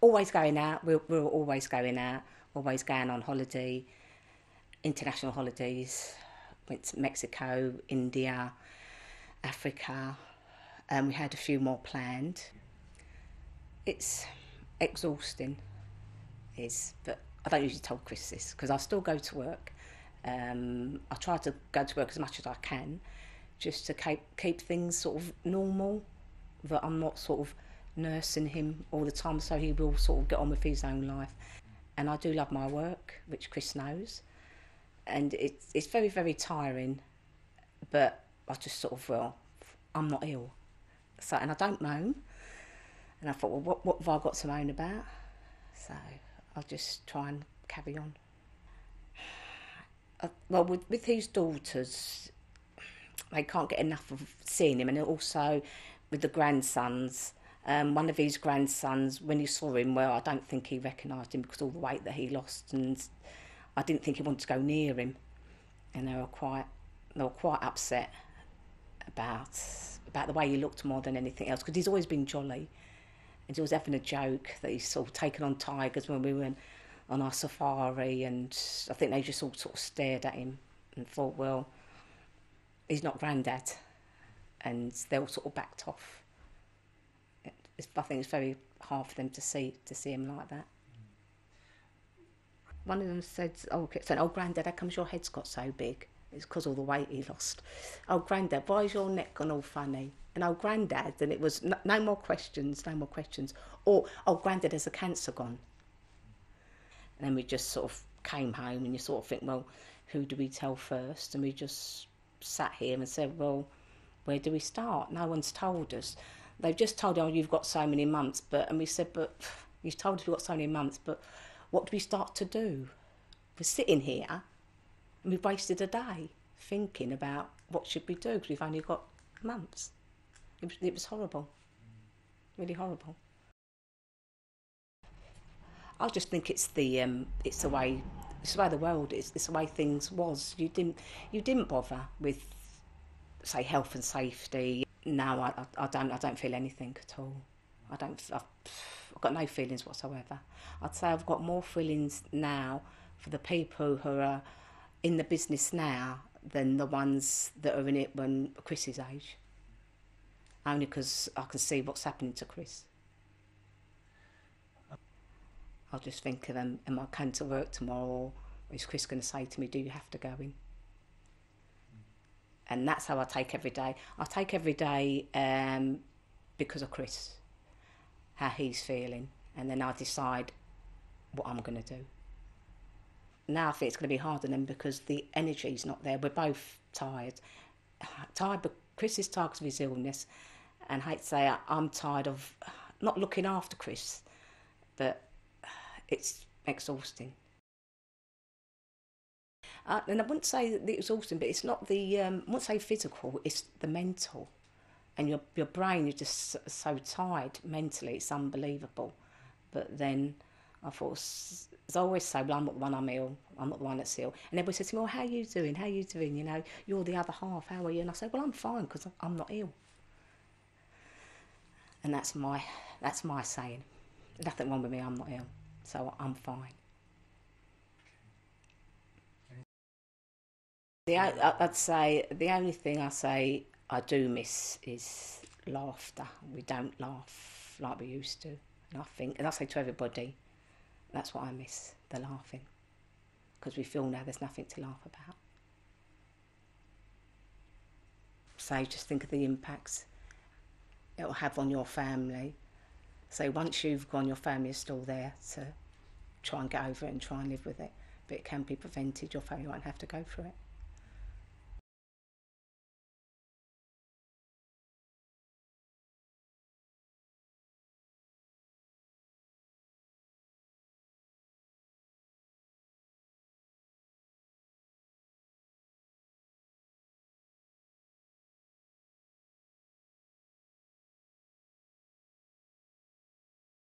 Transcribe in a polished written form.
always going out. We're always going out, always going on holiday, international holidays. Went to Mexico, India, Africa. We had a few more planned. It's exhausting, but I don't usually tell Chris this because I still go to work. I try to go to work as much as I can, just to keep things sort of normal, that I'm not sort of nursing him all the time, so he will sort of get on with his own life. And I do love my work, which Chris knows, and it's very, very tiring, but I just sort of, well, I'm not ill, so, and I don't moan, and I thought, well, what have I got to moan about? So I'll just try and carry on. Well, with his daughters, they can't get enough of seeing him, and also with the grandsons. One of his grandsons, when he saw him, well, I don't think he recognised him because of all the weight that he lost, and I didn't think he wanted to go near him, and they were quite upset about the way he looked more than anything else, because he's always been jolly, and he was having a joke that he's sort of taken on tigers when we went on our safari, and I think they just all sort of stared at him and thought, well, he's not Grandad, and they all sort of backed off. I think it's very hard for them to see him like that. One of them said, "Oh, Grandad, how comes your head's got so big?" It's because all the weight he lost. "Oh, Grandad, why is your neck gone all funny?" And "Oh, Grandad," and it was no more questions. Or, "Oh, Grandad, has the cancer gone?" And then we just sort of came home, and you sort of think, well, who do we tell first? And we just sat here and said, well, where do we start? No one's told us. They've just told, "Oh, you've got so many months," and we said, but you've told us you've got so many months, but what do we start to do? We're sitting here and we've wasted a day thinking about what should we do because we've only got months. It was horrible, really horrible. I just think it's the way the world is. It's the way things was. You didn't bother with, say, health and safety. No, I don't feel anything at all. I've got no feelings whatsoever. I'd say I've got more feelings now for the people who are in the business now than the ones that are in it when Chris's age. Only because I can see what's happening to Chris. I'll just think of them, am I coming to work tomorrow, or is Chris going to say to me, "Do you have to go in?" And that's how I take every day. I take every day because of Chris, how he's feeling, and then I decide what I'm going to do. Now I think it's going to be harder then because the energy's not there. We're both tired, but Chris is tired of his illness, and I hate to say I'm tired of not looking after Chris, but it's exhausting. And I wouldn't say that it's exhausting, but it's not I wouldn't say physical, it's the mental. And your brain is just so tired mentally, it's unbelievable. But then I thought, as I always say, well, I'm not the one I'm ill, I'm not the one that's ill. And everybody says to me, "Well, how are you doing? How are you doing? You know, you're the other half, how are you?" And I say, "Well, I'm fine because I'm not ill." And that's my saying. Nothing wrong with me, I'm not ill, so I'm fine. I'd say the only thing I say I do miss is laughter. We don't laugh like we used to. And I say to everybody, that's what I miss, the laughing. Because we feel now there's nothing to laugh about. So just think of the impacts it'll have on your family. So once you've gone, your family is still there to try and get over it and try and live with it. But it can be prevented, your family won't have to go through it.